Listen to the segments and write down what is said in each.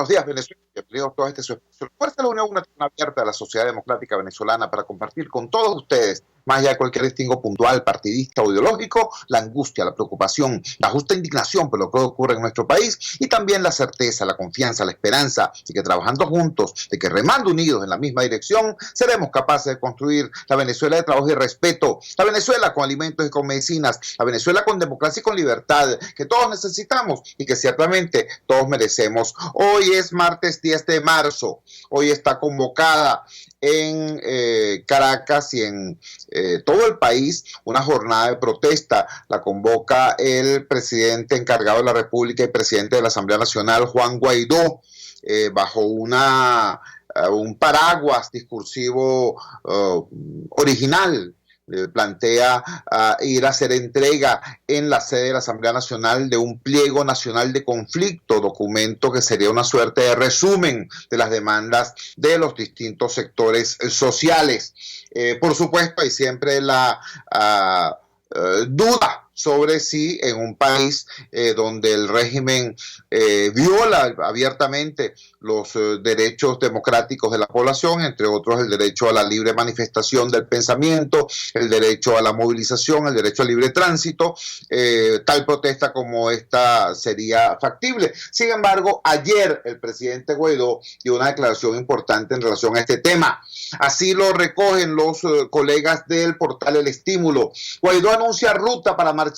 Buenos días, Venezuela. Bienvenidos todos a este su espacio. La Fuerza de la Unión, una tribuna abierta de la sociedad democrática venezolana para compartir con todos ustedes, más allá de cualquier distingo puntual, partidista o ideológico, la angustia, la preocupación, la justa indignación por lo que ocurre en nuestro país y también la certeza, la confianza, la esperanza de que trabajando juntos, de que remando unidos en la misma dirección, seremos capaces de construir la Venezuela de trabajo y respeto, la Venezuela con alimentos y con medicinas, la Venezuela con democracia y con libertad, que todos necesitamos y que ciertamente todos merecemos. Hoy es martes 10 de marzo, hoy está convocada en Caracas y en todo el país una jornada de protesta. La convoca el presidente encargado de la República y presidente de la Asamblea Nacional, Juan Guaidó, bajo un paraguas discursivo original. Plantea ir a hacer entrega en la sede de la Asamblea Nacional de un pliego nacional de conflicto, documento que sería una suerte de resumen de las demandas de los distintos sectores sociales. Por supuesto, hay siempre la duda sobre si en un país donde el régimen viola abiertamente los derechos democráticos de la población, entre otros el derecho a la libre manifestación del pensamiento, el derecho a la movilización, el derecho al libre tránsito, tal protesta como esta sería factible. Sin embargo, ayer el presidente Guaidó dio una declaración importante en relación a este tema. Así lo recogen los colegas del portal El Estímulo. Guaidó anuncia ruta para marchar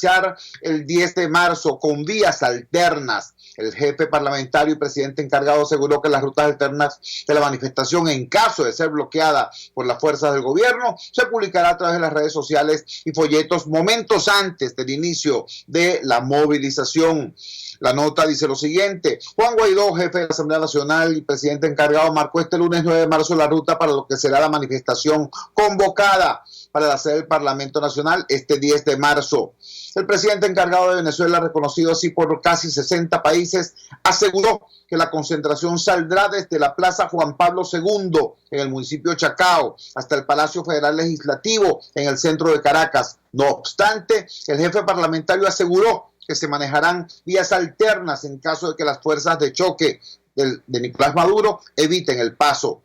el 10 de marzo con vías alternas. El jefe parlamentario y presidente encargado aseguró que las rutas alternas de la manifestación, en caso de ser bloqueada por las fuerzas del gobierno, se publicará a través de las redes sociales y folletos momentos antes del inicio de la movilización. La nota dice lo siguiente: Juan Guaidó, jefe de la Asamblea Nacional y presidente encargado, marcó este lunes 9 de marzo la ruta para lo que será la manifestación convocada para la sede del Parlamento Nacional este 10 de marzo. El presidente encargado de Venezuela, reconocido así por casi 60 países, aseguró que la concentración saldrá desde la Plaza Juan Pablo II en el municipio de Chacao hasta el Palacio Federal Legislativo en el centro de Caracas. No obstante, el jefe parlamentario aseguró que se manejarán vías alternas en caso de que las fuerzas de choque de Nicolás Maduro eviten el paso.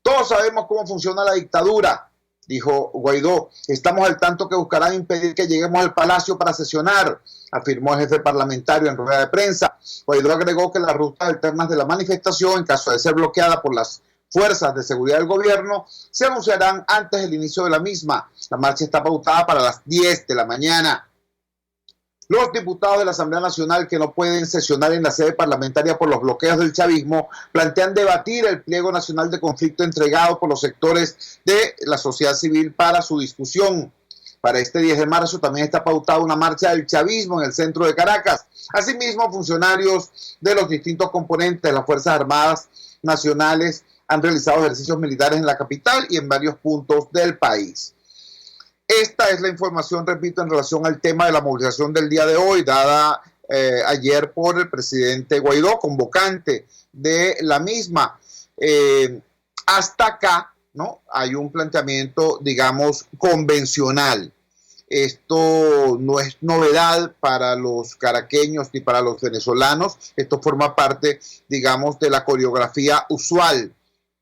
Todos sabemos cómo funciona la dictadura, dijo Guaidó. Estamos al tanto que buscarán impedir que lleguemos al palacio para sesionar, afirmó el jefe parlamentario en rueda de prensa. Guaidó agregó que las rutas alternas de la manifestación, en caso de ser bloqueada por las fuerzas de seguridad del gobierno, se anunciarán antes del inicio de la misma. La marcha está pautada para las 10 de la mañana. Los diputados de la Asamblea Nacional que no pueden sesionar en la sede parlamentaria por los bloqueos del chavismo plantean debatir el pliego nacional de conflicto entregado por los sectores de la sociedad civil para su discusión. Para este 10 de marzo también está pautada una marcha del chavismo en el centro de Caracas. Asimismo, funcionarios de los distintos componentes de las Fuerzas Armadas Nacionales han realizado ejercicios militares en la capital y en varios puntos del país. Esta es la información, repito, en relación al tema de la movilización del día de hoy, dada ayer por el presidente Guaidó, convocante de la misma. Hasta acá, ¿no?, hay un planteamiento, digamos, convencional. Esto no es novedad para los caraqueños ni para los venezolanos. Esto forma parte, digamos, de la coreografía usual.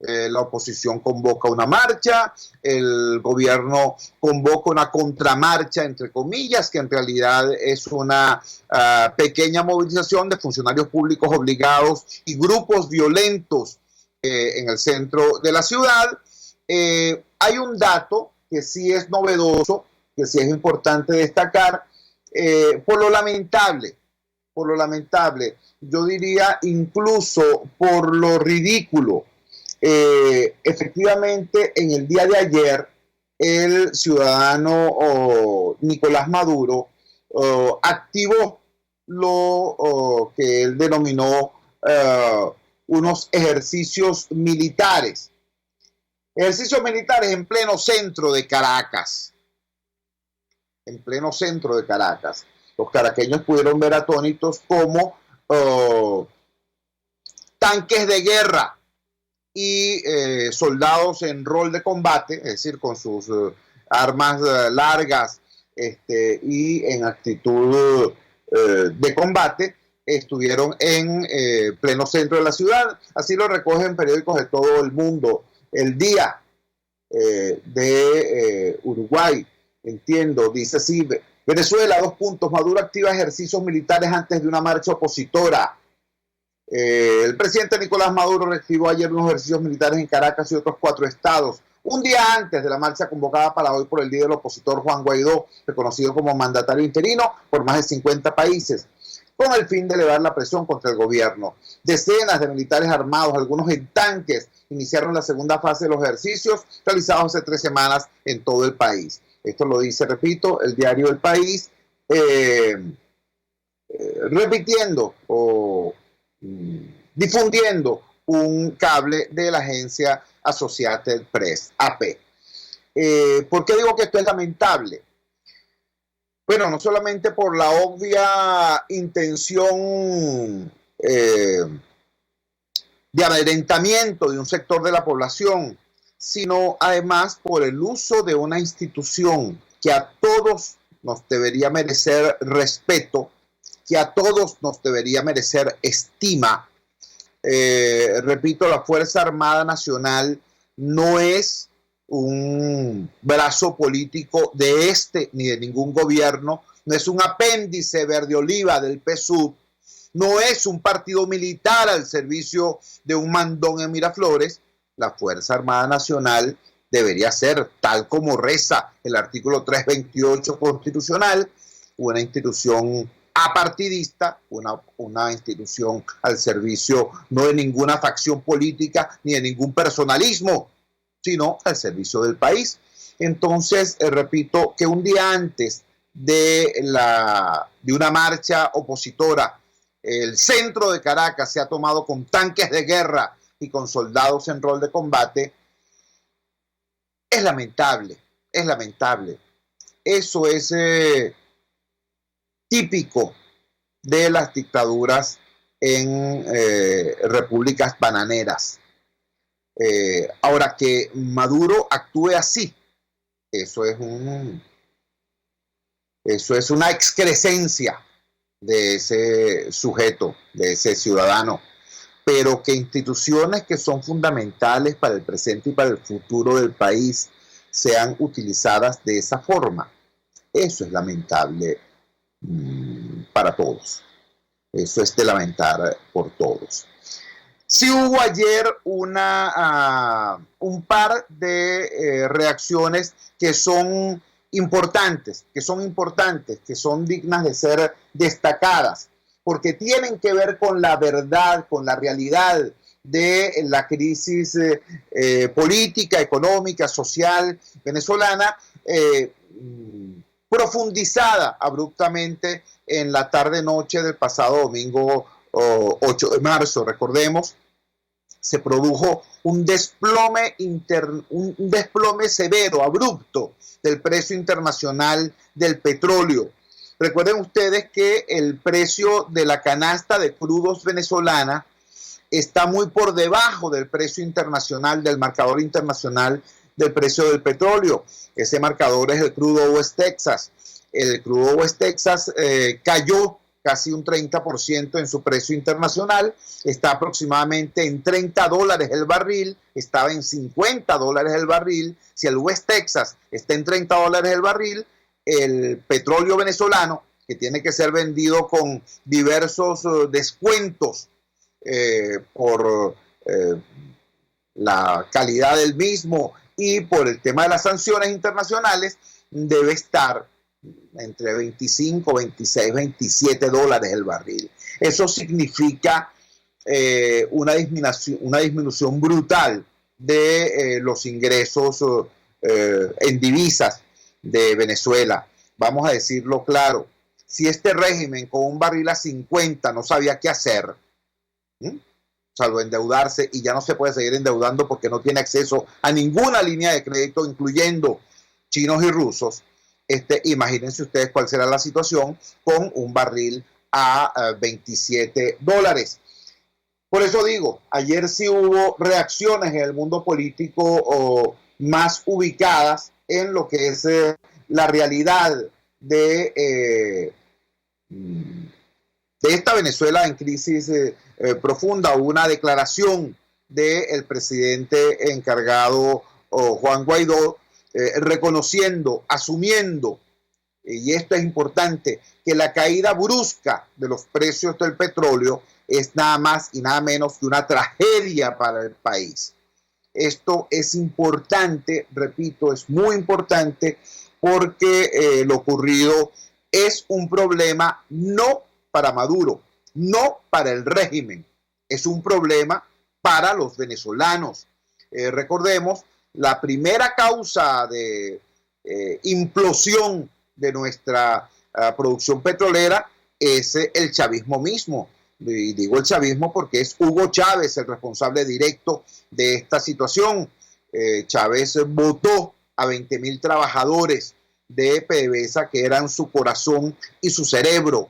La oposición convoca una marcha, el gobierno convoca una contramarcha, entre comillas, que en realidad es una pequeña movilización de funcionarios públicos obligados y grupos violentos en el centro de la ciudad. Hay un dato que sí es novedoso, que sí es importante destacar, por lo lamentable, yo diría incluso por lo ridículo. Efectivamente, en el día de ayer, el ciudadano Nicolás Maduro activó lo que él denominó unos ejercicios militares. Ejercicios militares en pleno centro de Caracas. En pleno centro de Caracas. Los caraqueños pudieron ver atónitos como tanques de guerra y soldados en rol de combate, es decir, con sus armas largas y en actitud de combate, estuvieron en pleno centro de la ciudad. Así lo recogen periódicos de todo el mundo. El Día de Uruguay, entiendo, dice así: Venezuela, 2 puntos, Maduro activa ejercicios militares antes de una marcha opositora. El presidente Nicolás Maduro reactivó ayer unos ejercicios militares en Caracas y otros 4 estados, un día antes de la marcha convocada para hoy por el líder opositor Juan Guaidó, reconocido como mandatario interino por más de 50 países, con el fin de elevar la presión contra el gobierno. Decenas de militares armados, algunos en tanques, iniciaron la segunda fase de los ejercicios realizados hace 3 semanas en todo el país. Esto lo dice, repito, el diario El País, repitiendo o difundiendo un cable de la agencia Associated Press, AP. ¿Por qué digo que esto es lamentable? Bueno, no solamente por la obvia intención de amedrentamiento de un sector de la población, sino además por el uso de una institución que a todos nos debería merecer respeto, que a todos nos debería merecer estima. Repito, la Fuerza Armada Nacional no es un brazo político de este ni de ningún gobierno, no es un apéndice verde oliva del PSUV, no es un partido militar al servicio de un mandón en Miraflores. La Fuerza Armada Nacional debería ser, tal como reza el artículo 328 constitucional, una institución apartidista, una institución al servicio no de ninguna facción política ni de ningún personalismo, sino al servicio del país. Entonces, repito que un día antes de una marcha opositora, el centro de Caracas se ha tomado con tanques de guerra y con soldados en rol de combate. Es lamentable, es lamentable. Eso es típico de las dictaduras en repúblicas bananeras. Ahora, que Maduro actúe así, eso es una excrescencia de ese sujeto, de ese ciudadano, pero que instituciones que son fundamentales para el presente y para el futuro del país sean utilizadas de esa forma, eso es lamentable para todos. Eso es de lamentar por todos. Sí hubo ayer un par de reacciones que son importantes, que son dignas de ser destacadas, porque tienen que ver con la verdad, con la realidad de la crisis política, económica, social venezolana, profundizada abruptamente en la tarde-noche del pasado domingo 8 de marzo. Recordemos, se produjo un desplome severo, abrupto, del precio internacional del petróleo. Recuerden ustedes que el precio de la canasta de crudos venezolana está muy por debajo del precio internacional, del marcador internacional del precio del petróleo. Ese marcador es el crudo West Texas. El crudo West Texas cayó casi un 30% en su precio internacional, está aproximadamente en $30 el barril, estaba en $50 el barril. Si el West Texas está en $30 el barril, el petróleo venezolano, que tiene que ser vendido con diversos descuentos por la calidad del mismo y por el tema de las sanciones internacionales, debe estar entre 25, 26, $27 el barril. Eso significa una disminución brutal de los ingresos en divisas de Venezuela. Vamos a decirlo claro, si este régimen con un barril a 50 no sabía qué hacer, salvo endeudarse, y ya no se puede seguir endeudando porque no tiene acceso a ninguna línea de crédito, incluyendo chinos y rusos, imagínense ustedes cuál será la situación con un barril a $27. Por eso digo, ayer sí hubo reacciones en el mundo político más ubicadas en lo que es la realidad de de esta Venezuela en crisis profunda, hubo una declaración del presidente encargado Juan Guaidó, reconociendo, asumiendo, y esto es importante, que la caída brusca de los precios del petróleo es nada más y nada menos que una tragedia para el país. Esto es importante, repito, es muy importante porque lo ocurrido es un problema no para Maduro, no para el régimen, es un problema para los venezolanos. Recordemos, la primera causa de implosión de nuestra producción petrolera es el chavismo mismo. Y digo el chavismo porque es Hugo Chávez el responsable directo de esta situación. Chávez votó a 20.000 trabajadores de PDVSA que eran su corazón y su cerebro.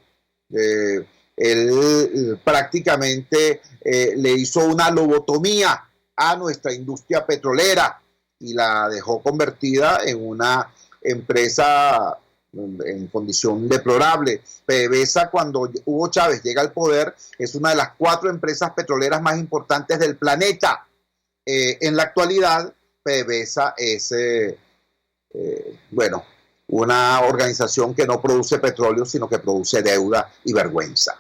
Él prácticamente le hizo una lobotomía a nuestra industria petrolera y la dejó convertida en una empresa en condición deplorable. PDVSA, cuando Hugo Chávez llega al poder, es una de las 4 empresas petroleras más importantes del planeta. En la actualidad, PDVSA es, bueno, una organización que no produce petróleo, sino que produce deuda y vergüenza.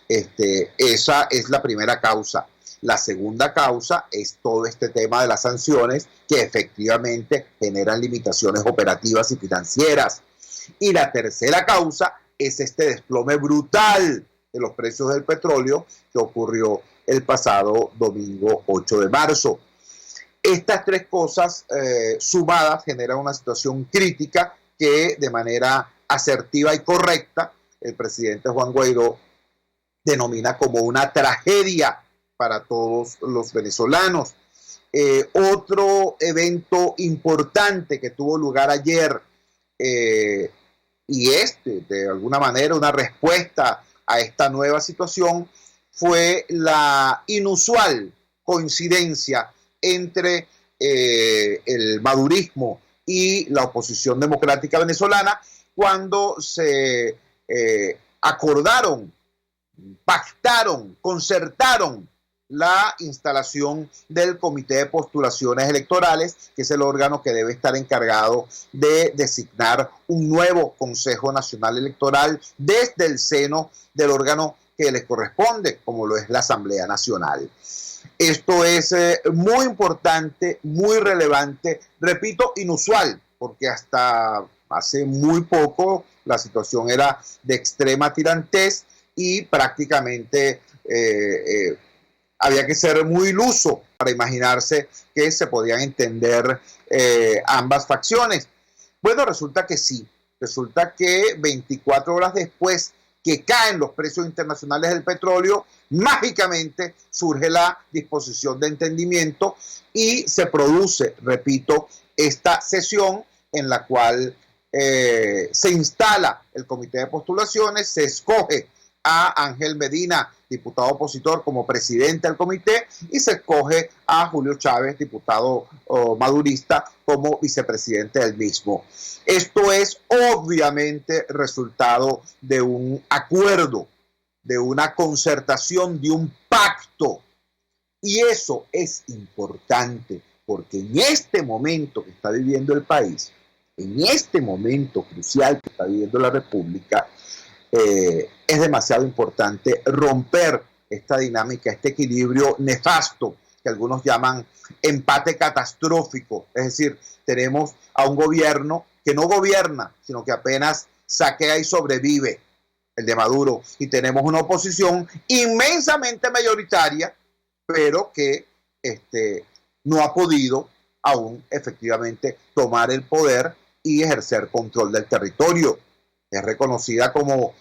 Esa es la primera causa. La segunda causa es todo este tema de las sanciones que efectivamente generan limitaciones operativas y financieras. Y la tercera causa es este desplome brutal de los precios del petróleo que ocurrió el pasado domingo 8 de marzo. Estas 3 cosas sumadas generan una situación crítica que de manera asertiva y correcta el presidente Juan Guaidó denomina como una tragedia para todos los venezolanos. Otro evento importante que tuvo lugar ayer, y de alguna manera una respuesta a esta nueva situación, fue la inusual coincidencia entre el madurismo y la oposición democrática venezolana cuando se acordaron, pactaron, concertaron la instalación del Comité de Postulaciones Electorales, que es el órgano que debe estar encargado de designar un nuevo Consejo Nacional Electoral desde el seno del órgano que le corresponde, como lo es la Asamblea Nacional. Esto es muy importante, muy relevante, repito, inusual, porque hasta hace muy poco la situación era de extrema tirantez y prácticamente había que ser muy iluso para imaginarse que se podían entender ambas facciones. Bueno, resulta que sí, resulta que 24 horas después que caen los precios internacionales del petróleo, mágicamente surge la disposición de entendimiento y se produce, repito, esta sesión en la cual se instala el comité de postulaciones, se escoge a Ángel Medina, diputado opositor, como presidente del comité, y se escoge a Julio Chávez, diputado madurista, como vicepresidente del mismo. Esto es obviamente resultado de un acuerdo, de una concertación, de un pacto. Y eso es importante, porque en este momento que está viviendo el país, en este momento crucial que está viviendo la República, es demasiado importante romper esta dinámica, este equilibrio nefasto que algunos llaman empate catastrófico. Es decir, tenemos a un gobierno que no gobierna, sino que apenas saquea y sobrevive, el de Maduro, y tenemos una oposición inmensamente mayoritaria, pero que no ha podido aún efectivamente tomar el poder y ejercer control del territorio. Es reconocida como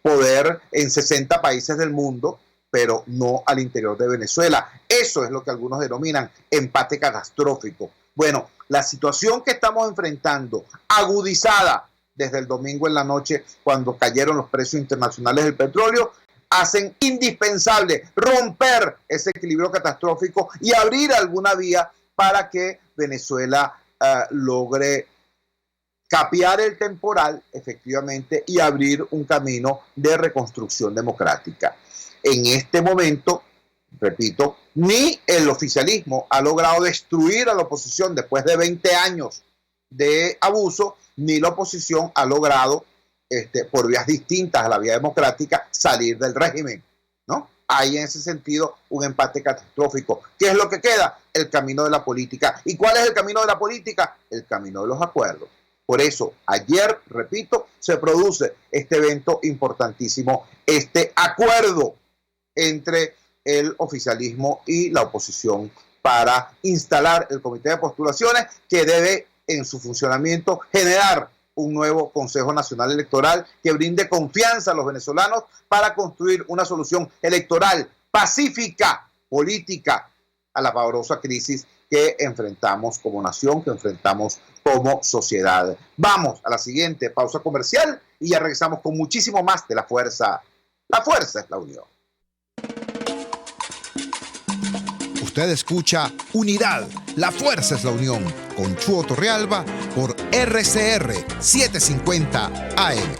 poder en 60 países del mundo, pero no al interior de Venezuela. Eso es lo que algunos denominan empate catastrófico. Bueno, la situación que estamos enfrentando, agudizada desde el domingo en la noche, cuando cayeron los precios internacionales del petróleo, hacen indispensable romper ese equilibrio catastrófico y abrir alguna vía para que Venezuela logre capear el temporal efectivamente y abrir un camino de reconstrucción democrática. En este momento, repito, ni el oficialismo ha logrado destruir a la oposición después de 20 años de abuso, ni la oposición ha logrado, por vías distintas a la vía democrática, salir del régimen, ¿no? Hay en ese sentido un empate catastrófico. ¿Qué es lo que queda? El camino de la política. ¿Y cuál es el camino de la política? El camino de los acuerdos. Por eso, ayer, repito, se produce este evento importantísimo, este acuerdo entre el oficialismo y la oposición para instalar el comité de postulaciones que debe en su funcionamiento generar un nuevo Consejo Nacional Electoral que brinde confianza a los venezolanos para construir una solución electoral pacífica, política, a la pavorosa crisis que enfrentamos como nación, que enfrentamos como sociedad. Vamos a la siguiente pausa comercial y ya regresamos con muchísimo más de La Fuerza. La fuerza es la unión. Usted escucha Unidad, la fuerza es la unión, con Chuo Torrealba por RCR 750 AM.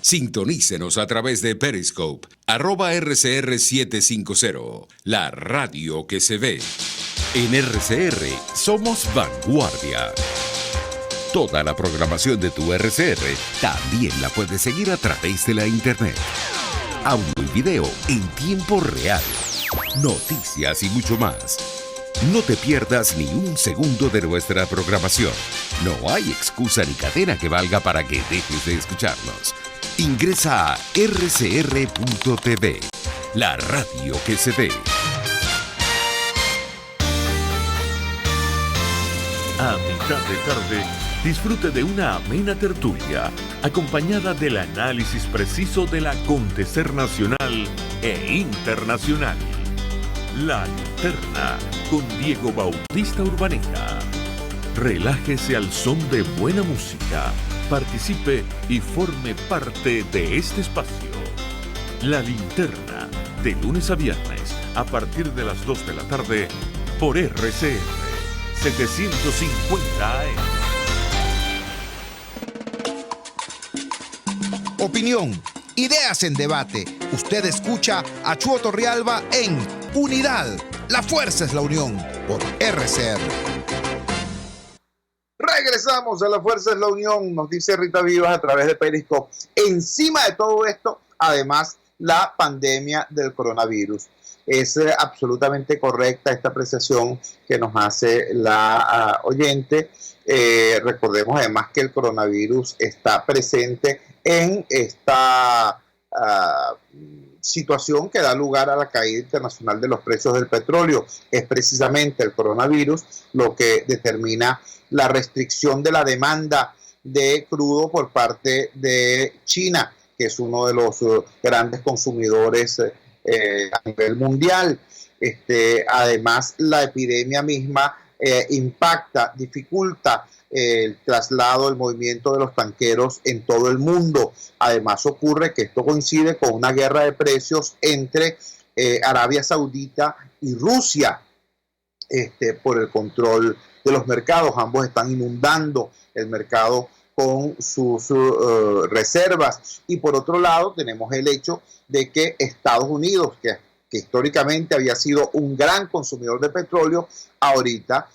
Sintonícenos a través de Periscope, @RCR750, la radio que se ve. En RCR somos vanguardia. Toda la programación de tu RCR también la puedes seguir a través de la internet. Audio y video en tiempo real. Noticias y mucho más. No te pierdas ni un segundo de nuestra programación. No hay excusa ni cadena que valga para que dejes de escucharnos. Ingresa a rcr.tv, la radio que se ve. A mitad de tarde, disfrute de una amena tertulia, acompañada del análisis preciso del acontecer nacional e internacional. La Linterna, con Diego Bautista Urbaneta. Relájese al son de buena música, participe y forme parte de este espacio. La Linterna, de lunes a viernes, a partir de las 2 de la tarde, por RCR 750 AM. Opinión, ideas en debate. Usted escucha a Chuo Torrealba en Unidad, la fuerza es la unión, por RCR. Regresamos a La Fuerza es la Unión, nos dice Rita Vivas a través de Periscope. Encima de todo esto, además, la pandemia del coronavirus. Es absolutamente correcta esta apreciación que nos hace la oyente. Recordemos además que el coronavirus está presente en esta situación que da lugar a la caída internacional de los precios del petróleo. Es precisamente el coronavirus lo que determina la restricción de la demanda de crudo por parte de China, que es uno de los grandes consumidores a nivel mundial. Además, la epidemia misma impacta, dificulta el traslado, el movimiento de los tanqueros en todo el mundo. Además, ocurre que esto coincide con una guerra de precios entre Arabia Saudita y Rusia por el control de los mercados. Ambos están inundando el mercado con sus reservas. Y por otro lado, tenemos el hecho de que Estados Unidos, que históricamente había sido un gran consumidor de petróleo, ahorita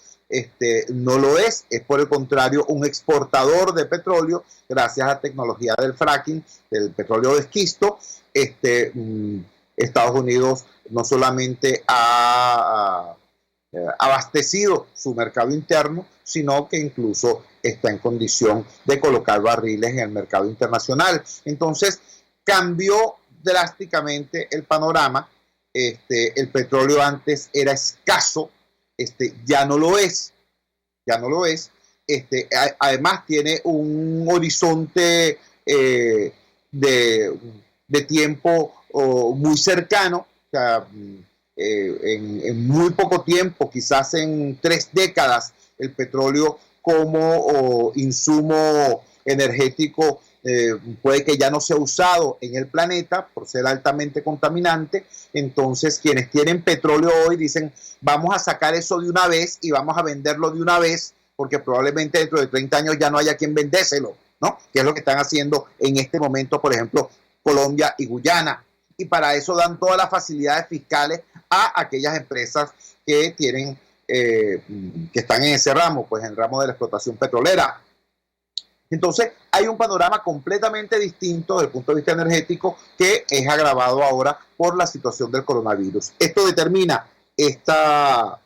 no lo es por el contrario un exportador de petróleo gracias a la tecnología del fracking, del petróleo de esquisto. Estados Unidos no solamente ha abastecido su mercado interno, sino que incluso está en condición de colocar barriles en el mercado internacional. Entonces cambió drásticamente el panorama. El petróleo antes era escaso, ya no lo es, además tiene un horizonte de tiempo muy cercano, o sea, en muy poco tiempo, quizás en 3 décadas, el petróleo como insumo energético puede que ya no sea usado en el planeta por ser altamente contaminante. Entonces, quienes tienen petróleo hoy dicen, vamos a sacar eso de una vez y vamos a venderlo de una vez porque probablemente dentro de 30 años ya no haya quien vendéselo, ¿no? Que es lo que están haciendo en este momento, por ejemplo, Colombia y Guyana. Y para eso dan todas las facilidades fiscales a aquellas empresas que tienen, que están en ese ramo, pues en el ramo de la explotación petrolera. Entonces, hay un panorama completamente distinto desde el punto de vista energético que es agravado ahora por la situación del coronavirus. Esto determina esta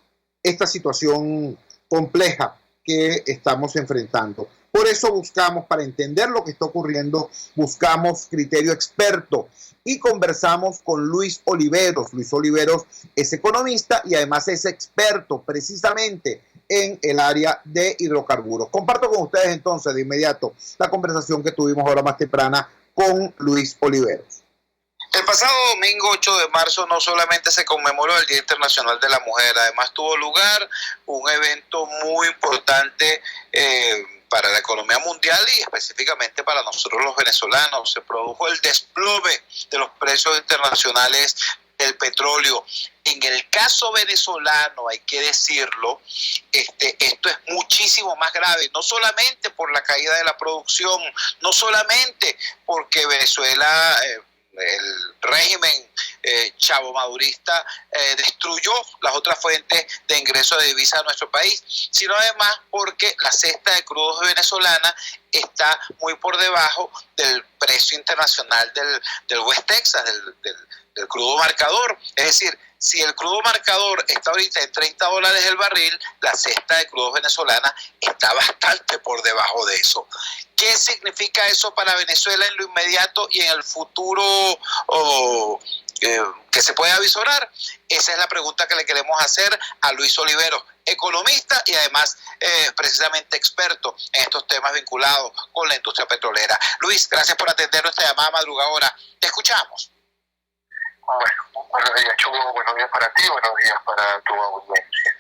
situación compleja que estamos enfrentando. Por eso buscamos, para entender lo que está ocurriendo, buscamos criterio experto y conversamos con Luis Oliveros. Luis Oliveros es economista y además es experto precisamente en el área de hidrocarburos. Comparto con ustedes entonces de inmediato la conversación que tuvimos ahora más temprana con Luis Oliveros. El pasado domingo 8 de marzo no solamente se conmemoró el Día Internacional de la Mujer, además tuvo lugar un evento muy importante para la economía mundial y específicamente para nosotros los venezolanos. Se produjo el desplome de los precios internacionales del petróleo. En el caso venezolano, hay que decirlo, esto es muchísimo más grave, no solamente por la caída de la producción, no solamente porque Venezuela, el régimen chavo-madurista destruyó las otras fuentes de ingreso de divisa a nuestro país, sino además porque la cesta de crudos venezolana está muy por debajo del precio internacional del West Texas, del crudo marcador. Es decir, si el crudo marcador está ahorita en $30 el barril, la cesta de crudos venezolana está bastante por debajo de eso. ¿Qué significa eso para Venezuela en lo inmediato y en el futuro que se puede avisorar? Esa es la pregunta que le queremos hacer a Luis Oliveros, economista y además precisamente experto en estos temas vinculados con la industria petrolera. Luis, gracias por atender nuestra llamada madrugadora. Te escuchamos. Bueno, buenos días, Chugo, buenos días para ti, buenos días para tu audiencia.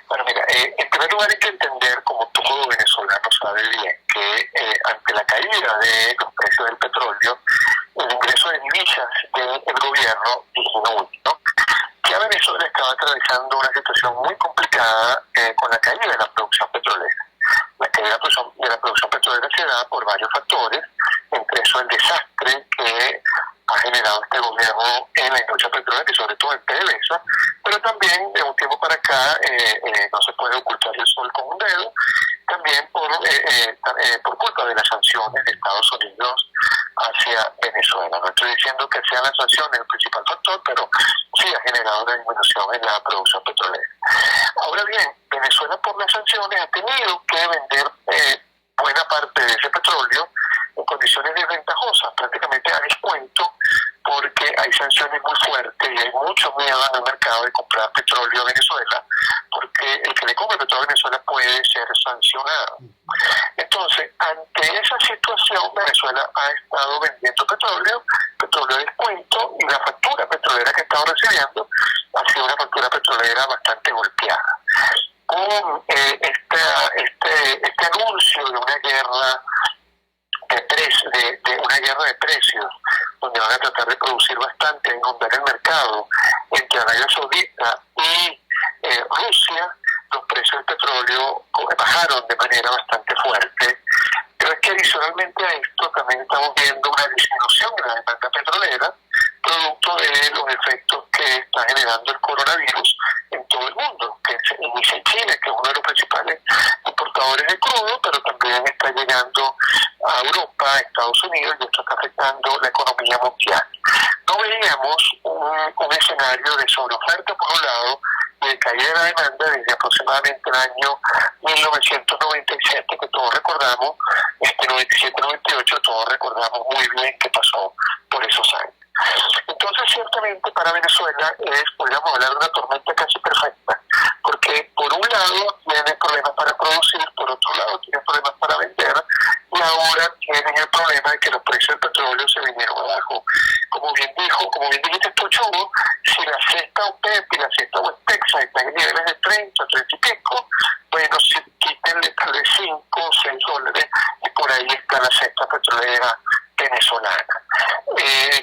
Bueno, mira, en primer lugar hay que entender, como todo venezolano sabe bien, que ante la caída de los precios del petróleo, el ingreso de divisas del gobierno disminuye, ¿no? Ya Venezuela estaba atravesando una situación muy complicada con la caída de la producción petrolera. La caída de la producción petrolera se da por varios factores, entre eso el desastre que ha generado este gobierno en la industria petrolera y sobre todo en PDVSA, pero también de un tiempo para acá no se puede ocultar el sol con un dedo, también por culpa de las sanciones de Estados Unidos hacia Venezuela. No estoy diciendo que sean las sanciones el principal factor, pero sí ha generado una disminución en la producción petrolera. Ahora bien, Venezuela por las sanciones ha tenido que vender buena parte de ese petróleo en condiciones desventajosas, prácticamente a descuento, porque hay sanciones muy fuertes y hay mucho miedo en el mercado de comprar petróleo a Venezuela, porque el que le compre petróleo a Venezuela puede ser sancionado. Entonces, ante esa situación, Venezuela ha estado vendiendo petróleo a descuento, y la factura petrolera que ha estado recibiendo ha sido una factura petrolera bastante golpeada. Con este anuncio de una guerra de precios, donde van a tratar de producir bastante, inundar el mercado entre Arabia Saudita y Rusia, los precios del petróleo bajaron de manera bastante fuerte. Pero es que adicionalmente a esto también estamos viendo una disminución en la demanda petrolera, producto de los efectos que está generando el coronavirus en todo el mundo, que inicia en China, que es uno de los principales importadores de crudo, pero también está llegando a Europa, a Estados Unidos, y esto está afectando la economía mundial. No veíamos un escenario de sobreoferta por un lado y de caída de la demanda desde aproximadamente el año 1997, que todos recordamos, 97-98, todos recordamos muy bien qué pasó por esos años. Entonces, ciertamente para Venezuela podríamos hablar de una tormenta casi perfecta, porque por un lado tiene problemas para producir, por otro lado tiene problemas para vender, y ahora tienen el problema de que los precios del petróleo se vinieron abajo. Como bien dijiste tú, Chugo, si la cesta OPEP y la cesta West Texas están en niveles de 30 y pico, bueno, si quítenle tal vez 5 o 6 dólares, y por ahí está la cesta petrolera venezolana.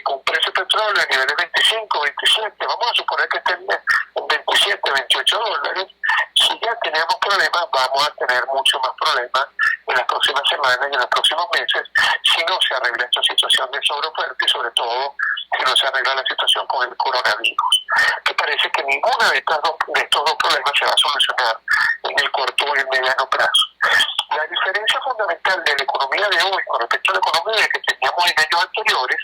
Con precio de petróleo a niveles 25, 27, vamos a suponer que estén en 27, 28 dólares, si ya teníamos problemas, vamos a tener mucho más problemas en las próximas semanas y en los próximos meses si no se arregla esta situación de sobreoferta y sobre todo si no se arregla la situación con el coronavirus. Que parece que ninguna de estos dos problemas se va a solucionar en el corto o el mediano plazo. La diferencia fundamental de la economía de hoy con respecto a la economía que teníamos en años anteriores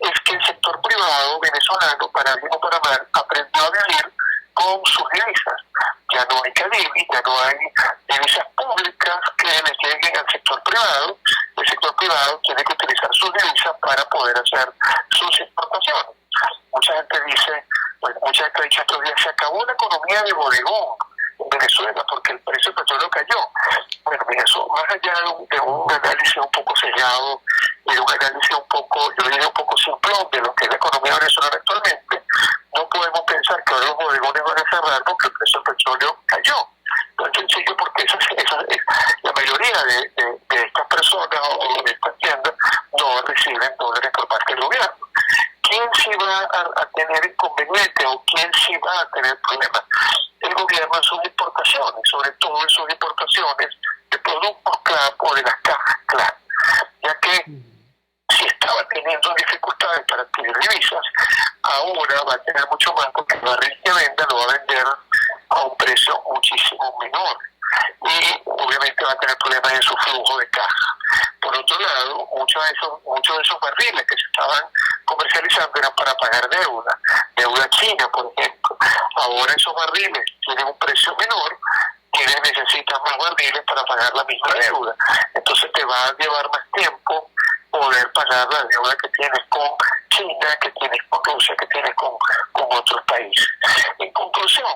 es que el sector privado venezolano, para bien o para mal, aprendió a vivir con sus divisas. Ya no hay Cadivi, ya no hay divisas públicas que le lleguen al sector privado. El sector privado tiene que utilizar sus divisas para poder hacer sus exportaciones. Mucha gente dice, bueno, mucha gente ha dicho estos días, se acabó la economía de bodegón en Venezuela porque el precio del petróleo cayó. Bueno, mira, eso más allá de un análisis un poco sellado y de un análisis un poco, yo diría un poco simplón de lo que es la economía venezolana actualmente, no podemos pensar que ahora los bodegones van a cerrar porque el precio del petróleo cayó. No es sencillo porque la mayoría de estas personas o de estas tiendas no reciben dólares por parte del gobierno. ¿Quién sí va a tener inconvenientes o quién sí va a tener problemas? El gobierno en sus importaciones, sobre todo en sus importaciones de productos CLAP o de las cajas CLAP, ya que si estaba teniendo dificultades para adquirir divisas, ahora va a tener mucho más porque el barril que venda lo va a vender a un precio muchísimo menor y obviamente va a tener problemas en su flujo de caja. Por otro lado, muchos de esos barriles que se estaban comercializando eran para pagar deuda china, por ejemplo. Ahora esos barriles tienen un precio menor, necesitan más barriles para pagar la misma deuda. Entonces te va a llevar más tiempo poder pagar la deuda que tienes con China, que tienes con Rusia, que tienes con otros países. En conclusión,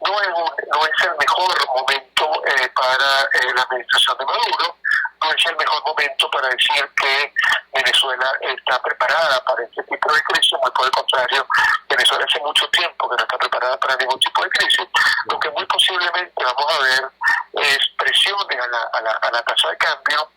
no es el mejor momento para la administración de Maduro, no es el mejor momento para decir que Venezuela está preparada para este tipo de crisis, muy por el contrario, Venezuela hace mucho tiempo que no está preparada para ningún tipo de crisis. Lo que muy posiblemente vamos a ver es presiones a la tasa de cambio.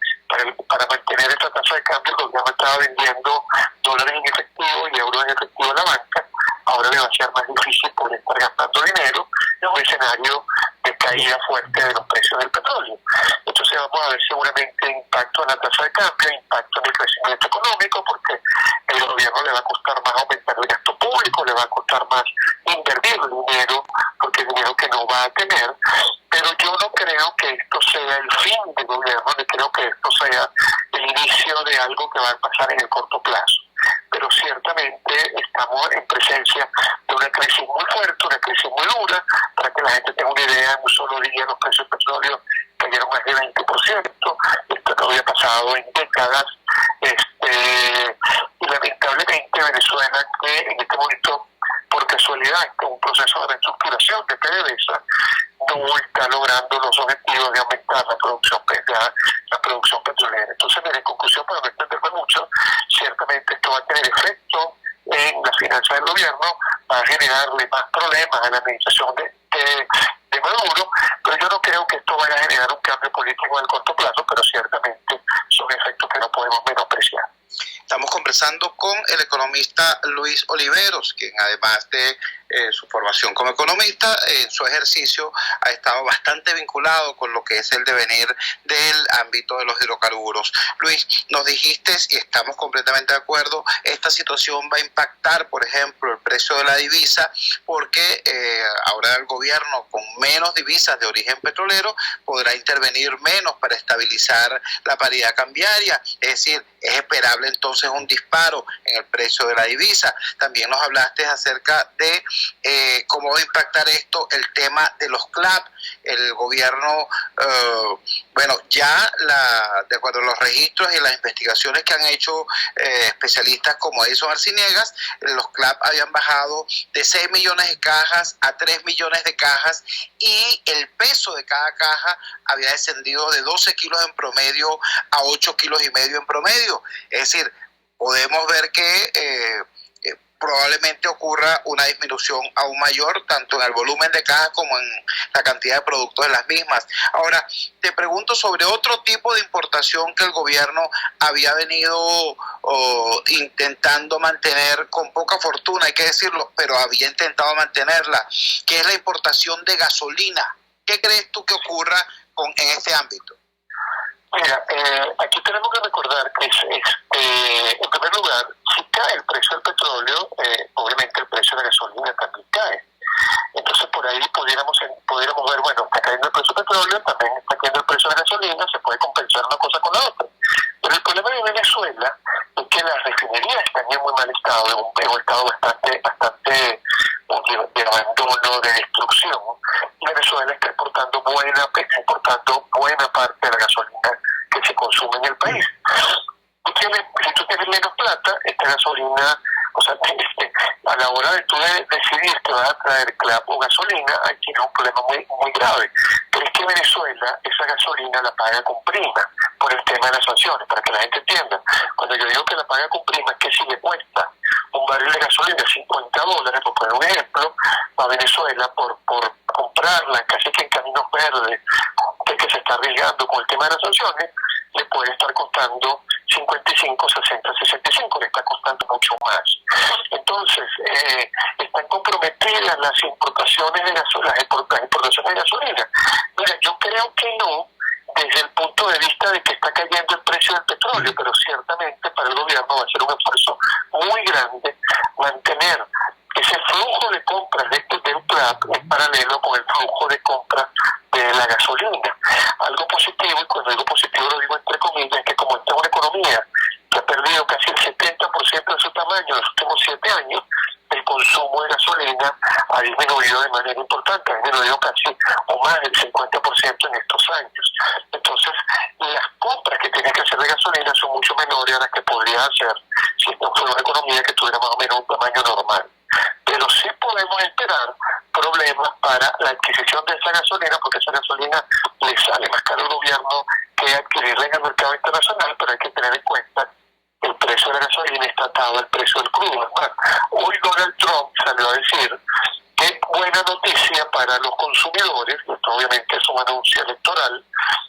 Para mantener esta tasa de cambio, el gobierno estaba vendiendo dólares en efectivo y euros en efectivo a la banca. Ahora le va a ser más difícil poder estar gastando dinero en un escenario de caída fuerte de los precios del petróleo. Entonces vamos a ver seguramente impacto en la tasa de cambio, impacto en el crecimiento económico, porque el gobierno le va a costar más aumentar el gasto público, le va a costar más invertir el dinero, porque es dinero que no va a tener. Pero yo no creo que esto sea el fin del gobierno, ni creo que esto sea el inicio de algo que va a pasar en el corto plazo. Pero ciertamente estamos en presencia de una crisis muy fuerte, una crisis muy dura. Para que la gente tenga una idea, en un solo día los precios del petróleo cayeron más de 20%. Esto no había pasado en décadas. Y lamentablemente Venezuela, que en este momento, por casualidad, con un proceso de reestructuración de PDVSA, no está logrando los objetivos de aumentar la producción petrolera. Entonces, en conclusión, para no extenderme mucho, ciertamente esto va a tener efecto en la finanza del gobierno, va a generarle más problemas a la administración de Maduro, pero yo no creo que esto vaya a generar un cambio político en el corto plazo, pero ciertamente son efectos que no podemos menospreciar. Estamos conversando con el economista Luis Oliveros, quien además de su formación como economista, en su ejercicio ha estado bastante vinculado con lo que es el devenir del ámbito de los hidrocarburos. Luis, nos dijiste, y estamos completamente de acuerdo, esta situación va a impactar, por ejemplo, el precio de la divisa, porque ahora el gobierno con menos divisas de origen petrolero podrá intervenir menos para estabilizar la paridad cambiaria, es decir, es esperable entonces un disparo en el precio de la divisa. También nos hablaste acerca de cómo va a impactar esto el tema de los CLAP. El gobierno, ya de acuerdo a los registros y las investigaciones que han hecho especialistas como Edison Arciniegas, los CLAP habían bajado de 6 millones de cajas a 3 millones de cajas y el peso de cada caja había descendido de 12 kilos en promedio a 8 kilos y medio en promedio. Es decir, podemos ver que probablemente ocurra una disminución aún mayor, tanto en el volumen de cajas como en la cantidad de productos de las mismas. Ahora, te pregunto sobre otro tipo de importación que el gobierno había venido intentando mantener con poca fortuna, hay que decirlo, pero había intentado mantenerla, que es la importación de gasolina. ¿Qué crees tú que ocurra en este ámbito? Mira, aquí tenemos que recordar que en primer lugar, si cae el precio del petróleo, obviamente el precio de la gasolina también cae. Entonces por ahí pudiéramos ver, bueno, está cayendo el precio del petróleo, también está cayendo el precio de la gasolina, se puede compensar una cosa con la otra. Pero el problema de Venezuela es que las refinerías están en muy mal estado, en un estado bastante de abandono, de destrucción. Venezuela está exportando buena parte de la gasolina que se consume en el país. Si tú tienes menos plata, esta gasolina, o sea, a la hora de tú decidir que vas a traer clap o gasolina, ahí tienes un problema muy grave. Pero es que Venezuela esa gasolina la paga con prima por el tema de las sanciones, para que la gente entienda. Cuando yo digo que la paga con prima, es que si le cuesta un barril de gasolina $50, por poner un ejemplo, a Venezuela por comprarla casi que en caminos verdes, que se está arriesgando con el tema de las sanciones, le puede estar costando 55, 60, 65, le está costando mucho más. Entonces, están comprometidas las importaciones de gasolina. Mira, yo creo que no, desde el punto de vista de que está cayendo el precio del petróleo, pero ciertamente para el gobierno va a ser un esfuerzo muy grande mantener ese flujo de compras del PLAP en paralelo con el flujo de compras de la gasolina. Algo positivo, y cuando digo positivo lo digo entre comillas, es que como esta es una economía que ha perdido casi el 70% de su tamaño en los últimos 7 años, el consumo de gasolina ha disminuido de manera importante, ha disminuido casi o más del 50% en estos años. Entonces, las compras que tiene que hacer de gasolina son mucho menores a las que podría hacer si esto fuera una economía que tuviera más o menos un tamaño normal. Pero sí podemos esperar problemas para la adquisición de esa gasolina, porque esa gasolina le sale más caro al gobierno que adquirirla en el mercado internacional, pero hay que tener en cuenta que el precio de la gasolina está atado al precio del crudo. Hoy Donald Trump salió a decir que buena noticia para los consumidores, esto obviamente es un anuncio electoral,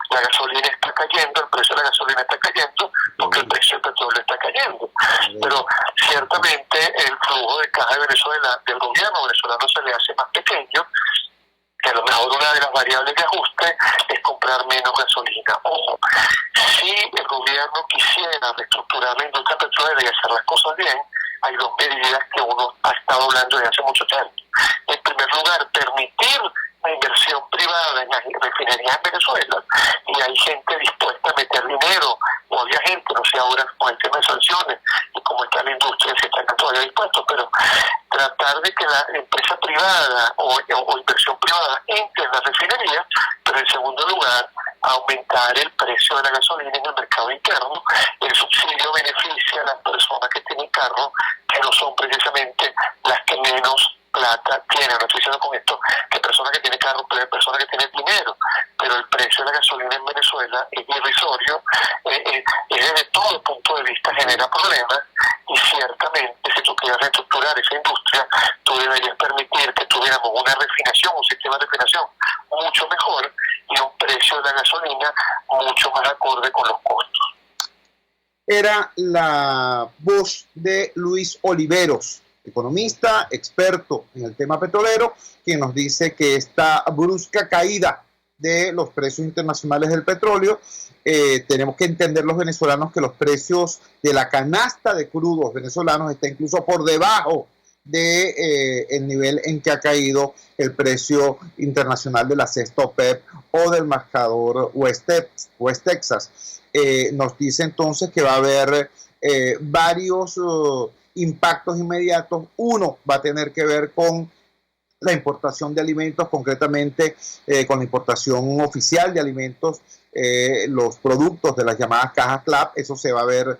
la gasolina está cayendo, el precio de la gasolina está cayendo, porque el precio del petróleo está cayendo. Pero ciertamente el flujo de caja de Venezuela, del gobierno venezolano, se le hace más pequeño, que a lo mejor una de las variables de ajuste es comprar menos gasolina. Ojo, si el gobierno quisiera reestructurar la industria petrolera y hacer las cosas bien, hay 2 medidas que uno ha estado hablando desde hace mucho tiempo. En primer lugar, permitir la inversión privada en las refinerías en Venezuela, y hay gente dispuesta a meter dinero, o había gente, no sé ahora con el tema de sanciones y cómo está la industria, si están todavía dispuestos, pero tratar de que la empresa privada o inversión privada entre en la refinería, pero en segundo lugar, aumentar el precio de la gasolina en el mercado interno. El subsidio beneficia a las personas que tienen carro, que no son precisamente las que menos plata tienen. No estoy diciendo con esto que personas que tienen carro, pero personas que tienen dinero, pero el precio de la gasolina en Venezuela es irrisorio, desde todo punto de vista genera problemas, y ciertamente si tú quieres reestructurar esa industria, tú deberías permitir que tuviéramos una refinación, un sistema de refinación mucho mejor y un precio de la gasolina mucho más acorde con los costos. Era la voz de Luis Oliveros, economista, experto en el tema petrolero, quien nos dice que esta brusca caída de los precios internacionales del petróleo, tenemos que entender los venezolanos que los precios de la canasta de crudos venezolanos está incluso por debajo de el nivel en que ha caído el precio internacional de la cesta OPEP o del marcador West Texas. Nos dice entonces que va a haber varios impactos inmediatos. Uno va a tener que ver con la importación de alimentos, concretamente con la importación oficial de alimentos, los productos de las llamadas cajas CLAP, eso se va a ver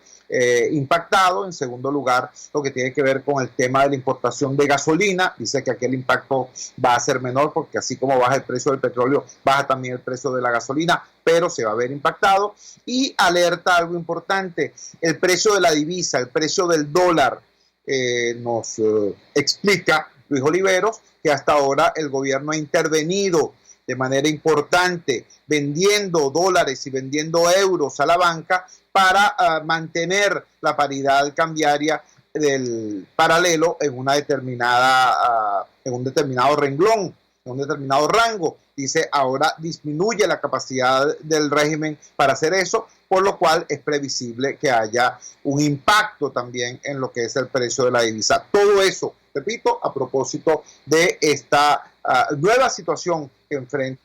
impactado. En segundo lugar, lo que tiene que ver con el tema de la importación de gasolina, dice que aquí el impacto va a ser menor porque así como baja el precio del petróleo, baja también el precio de la gasolina, pero se va a ver impactado. Y alerta algo importante, el precio de la divisa, el precio del dólar, nos explica Luis Oliveros que hasta ahora el gobierno ha intervenido de manera importante vendiendo dólares y vendiendo euros a la banca para mantener la paridad cambiaria del paralelo en un determinado renglón un determinado rango. Dice, ahora disminuye la capacidad del régimen para hacer eso, por lo cual es previsible que haya un impacto también en lo que es el precio de la divisa. Todo eso, repito, a propósito de esta nueva situación que enfrenta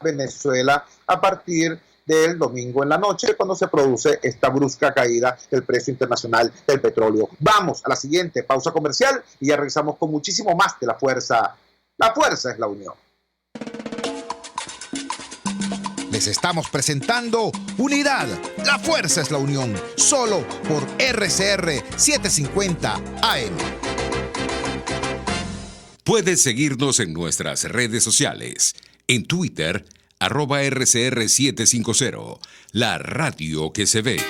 Venezuela a partir del domingo en la noche, cuando se produce esta brusca caída del precio internacional del petróleo. Vamos a la siguiente pausa comercial y ya regresamos con muchísimo más de La Fuerza. La fuerza es la unión. Les estamos presentando Unidad. La fuerza es la unión. Solo por RCR 750 AM. Puedes seguirnos en nuestras redes sociales. En Twitter, @RCR750. La radio que se ve.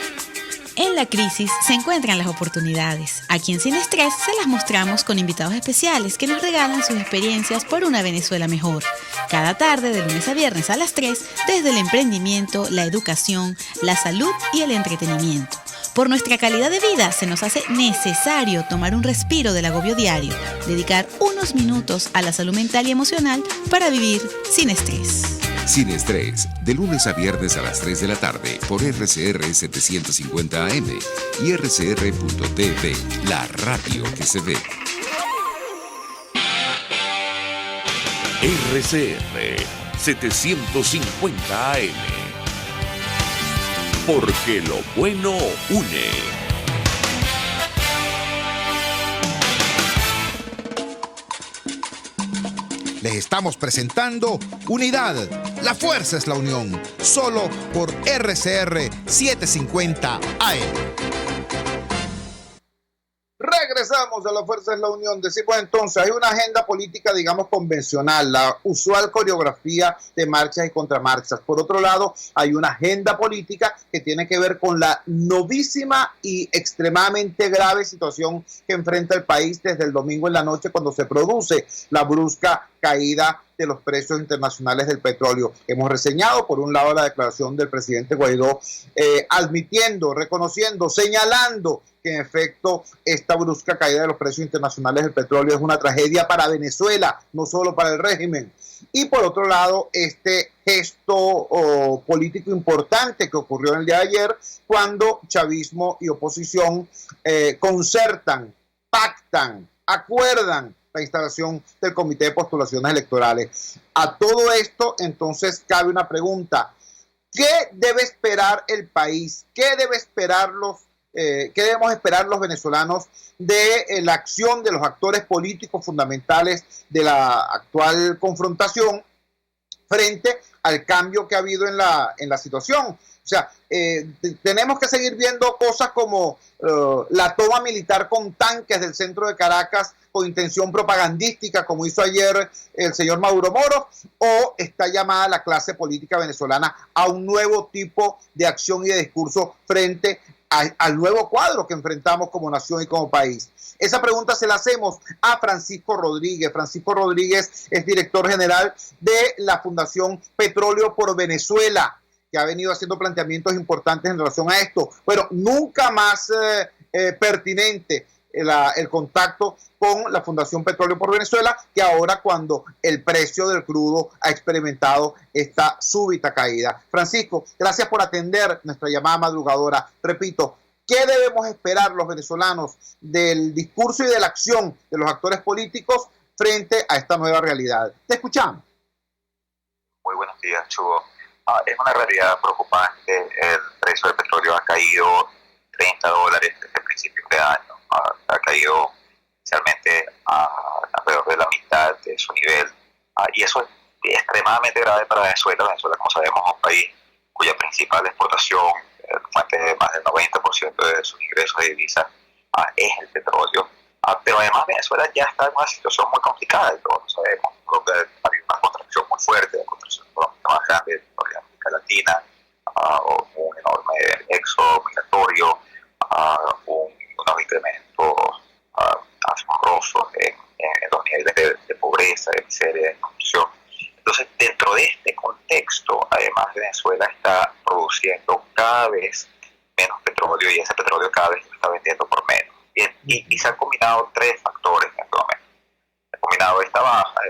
En la crisis se encuentran las oportunidades. Aquí en Sin Estrés se las mostramos con invitados especiales que nos regalan sus experiencias por una Venezuela mejor. Cada tarde, de lunes a viernes a las 3, desde el emprendimiento, la educación, la salud y el entretenimiento. Por nuestra calidad de vida se nos hace necesario tomar un respiro del agobio diario, dedicar unos minutos a la salud mental y emocional para vivir sin estrés. Sin Estrés, de lunes a viernes a las 3 de la tarde por RCR 750 AM y RCR.tv, la radio que se ve. RCR 750 AM. Porque lo bueno une. Les estamos presentando Unidad. La fuerza es la unión. Solo por RCR 750 AM. Regresamos a La Fuerza es la Unión. Decimos entonces, hay una agenda política, digamos, convencional, la usual coreografía de marchas y contramarchas. Por otro lado, hay una agenda política que tiene que ver con la novísima y extremadamente grave situación que enfrenta el país desde el domingo en la noche, cuando se produce la brusca caída de los precios internacionales del petróleo. Hemos reseñado, por un lado, la declaración del presidente Guaidó, admitiendo, reconociendo, señalando que en efecto esta brusca caída de los precios internacionales del petróleo es una tragedia para Venezuela, no solo para el régimen. Y por otro lado, este gesto político importante que ocurrió el día de ayer, cuando chavismo y oposición concertan, pactan, acuerdan la instalación del Comité de Postulaciones Electorales. A todo esto, entonces, cabe una pregunta. ¿Qué debe esperar el país? ¿Qué debemos esperar los venezolanos de la acción de los actores políticos fundamentales de la actual confrontación frente al cambio que ha habido en la situación? O sea, tenemos que seguir viendo cosas como la toma militar con tanques del centro de Caracas con intención propagandística, como hizo ayer el señor Maduro Moro, o está llamada la clase política venezolana a un nuevo tipo de acción y de discurso frente al nuevo cuadro que enfrentamos como nación y como país. Esa pregunta se la hacemos a Francisco Rodríguez. Francisco Rodríguez es director general de la Fundación Petróleo por Venezuela, que ha venido haciendo planteamientos importantes en relación a esto. Pero nunca más pertinente el contacto con la Fundación Petróleo por Venezuela, que ahora, cuando el precio del crudo ha experimentado esta súbita caída. Francisco, gracias por atender nuestra llamada madrugadora. Repito, ¿qué debemos esperar los venezolanos del discurso y de la acción de los actores políticos frente a esta nueva realidad? Te escuchamos. Muy buenos días, Chugo. Es una realidad preocupante. El precio del petróleo ha caído $30 desde principios de año. Ha caído inicialmente alrededor de la mitad de su nivel. Y eso es extremadamente grave para Venezuela. Venezuela, como sabemos, es un país cuya principal exportación, fuente de más del 90% de sus ingresos de divisas, es el petróleo. Pero además Venezuela ya está en una situación muy complicada, y todos lo sabemos. Donde hay una contracción muy fuerte, la contracción económica más grande de América Latina, un enorme éxodo migratorio, unos incrementos asombrosos en los niveles de pobreza, de miseria, de exclusión. Entonces, dentro de este contexto, además, Venezuela está produciendo cada vez menos petróleo, y ese petróleo cada vez lo está vendiendo por menos. Y se han combinado tres factores en este momento. Se ha combinado esta baja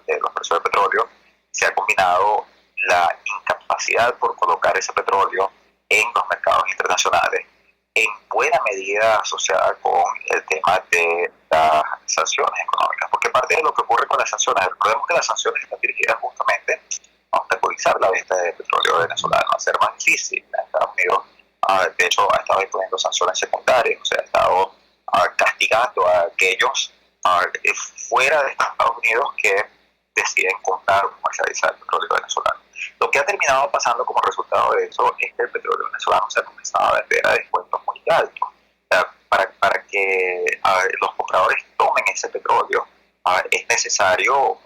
de los precios del petróleo, se ha combinado la incapacidad por colocar ese petróleo en los mercados internacionales, en buena medida asociada con el tema de las sanciones económicas, porque parte de lo que ocurre con las sanciones, recordemos que las sanciones están dirigidas justamente a obstaculizar la venta de petróleo venezolano, a hacer más difícil a Estados Unidos. De hecho, ha estado imponiendo sanciones secundarias, o sea, ha estado castigando a aquellos fuera de Estados Unidos que deciden comprar o comercializar el petróleo venezolano. Lo que ha terminado pasando como resultado de eso es que el petróleo venezolano se ha comenzado a vender a descuentos muy altos. Para que los compradores tomen ese petróleo, es necesario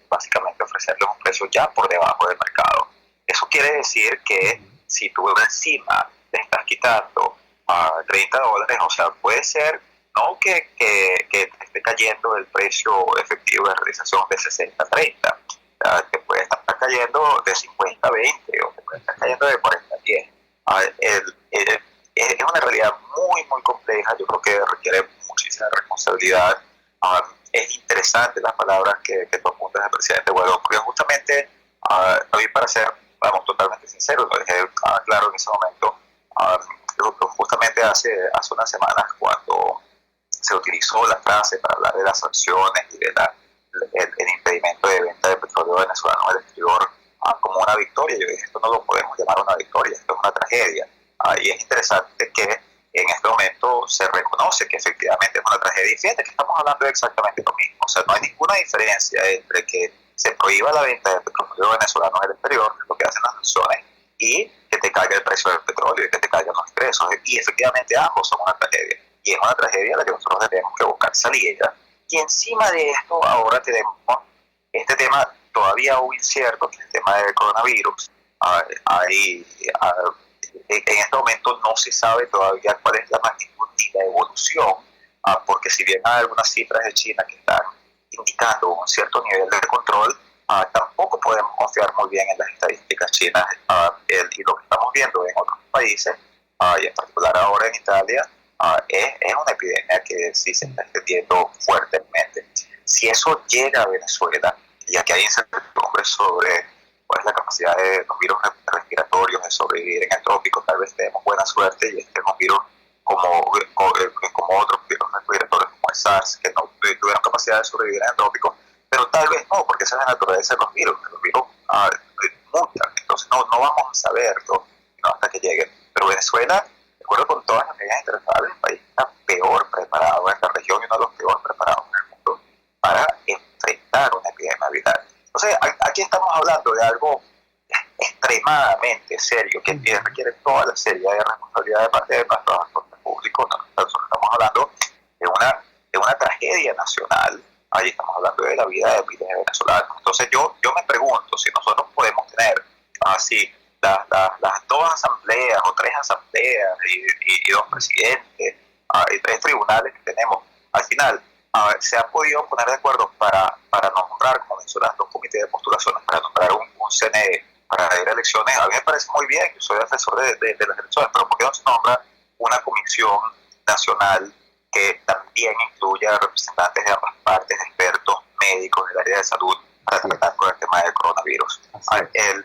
básicamente ofrecerles un precio ya por debajo del mercado. Eso quiere decir que si tú encima le estás quitando $30, o sea, puede ser no que te esté cayendo el precio efectivo de realización de 60 a 30, te puede estar cayendo de 50 a 20 o te puede estar cayendo de 40 a 10. Es una realidad muy, muy compleja. Yo creo que requiere muchísima responsabilidad. Es interesante las palabras que tú apuntas del presidente Guaidó, porque justamente, a mí, para ser totalmente sincero, lo dejé claro en ese momento, justamente hace unas semanas, cuando se utilizó la frase para hablar de las sanciones y de el impedimento de venta de petróleo venezolano al exterior como una victoria, yo dije, esto no lo podemos llamar una victoria, esto es una tragedia. Y es interesante que en este momento se reconoce que efectivamente es una tragedia. Y fíjate que estamos hablando de exactamente lo mismo. O sea, no hay ninguna diferencia entre que se prohíba la venta de petróleo venezolano en el exterior, que es lo que hacen las sanciones, y que te caiga el precio del petróleo y que te caigan los ingresos. Y efectivamente ambos son una tragedia. Y es una tragedia a la que nosotros tenemos que buscar salida. Y encima de esto, ahora tenemos este tema todavía aún incierto, que es el tema del coronavirus. En este momento no se sabe todavía cuál es la magnitud ni la evolución, porque si bien hay algunas cifras de China que están indicando un cierto nivel de control, tampoco podemos confiar muy bien en las estadísticas chinas, y lo que estamos viendo en otros países, y en particular ahora en Italia, es una epidemia que sí se está extendiendo fuertemente. Si eso llega a Venezuela, ya que hay incertidumbre sobre cuál es la capacidad de los virus respiratorios de sobrevivir en el trópico, tal vez tenemos buena suerte y este es un virus como otros virus respiratorios como el SARS, que no tuvieron capacidad de sobrevivir en el trópico, pero tal vez no, porque esa es la naturaleza de los virus mutan, entonces no vamos a saberlo hasta que lleguen. Pero Venezuela, de acuerdo con todas las medidas internacionales, el país está peor preparado en la región y uno de los peor preparados en el mundo para enfrentar una epidemia viral. Entonces, aquí estamos hablando de algo extremadamente serio, que requiere toda la seriedad y responsabilidad de parte de nuestros actores públicos. Nosotros estamos hablando de una tragedia nacional. Ahí estamos hablando de la vida de miles de venezolanos. Entonces, yo me pregunto si nosotros podemos tener así las dos asambleas o tres asambleas y dos presidentes y tres tribunales que tenemos. Al final, se han podido poner de acuerdo para nombrar, como mencionas, dos comités de postulaciones, para nombrar un CNE para ir a elecciones. A mí me parece muy bien, yo soy defensor de las elecciones, pero ¿por qué no se nombra una comisión nacional que también incluya representantes de ambas partes, expertos, médicos del área de salud, para tratar con el tema del coronavirus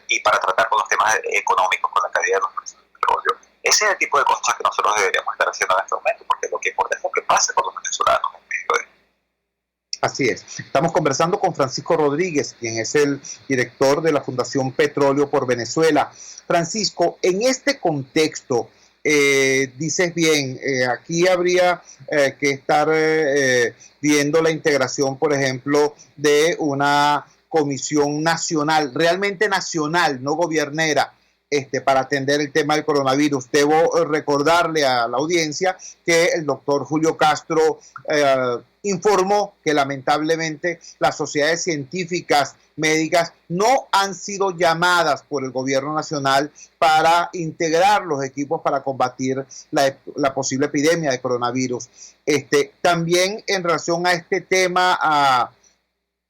y para tratar con los temas económicos, con la caída de los precios del petróleo? Ese es el tipo de cosas que nosotros deberíamos estar haciendo en este momento, porque lo que importa es lo que pase con los venezolanos en medio de esto. Así es. Estamos conversando con Francisco Rodríguez, quien es el director de la Fundación Petróleo por Venezuela. Francisco, en este contexto, dices bien, aquí habría que estar viendo la integración, por ejemplo, de una comisión nacional, realmente nacional, no gobiernera, para atender el tema del coronavirus. Debo recordarle a la audiencia que el doctor Julio Castro informó que lamentablemente las sociedades científicas médicas no han sido llamadas por el gobierno nacional para integrar los equipos para combatir la posible epidemia de coronavirus. También en relación a este tema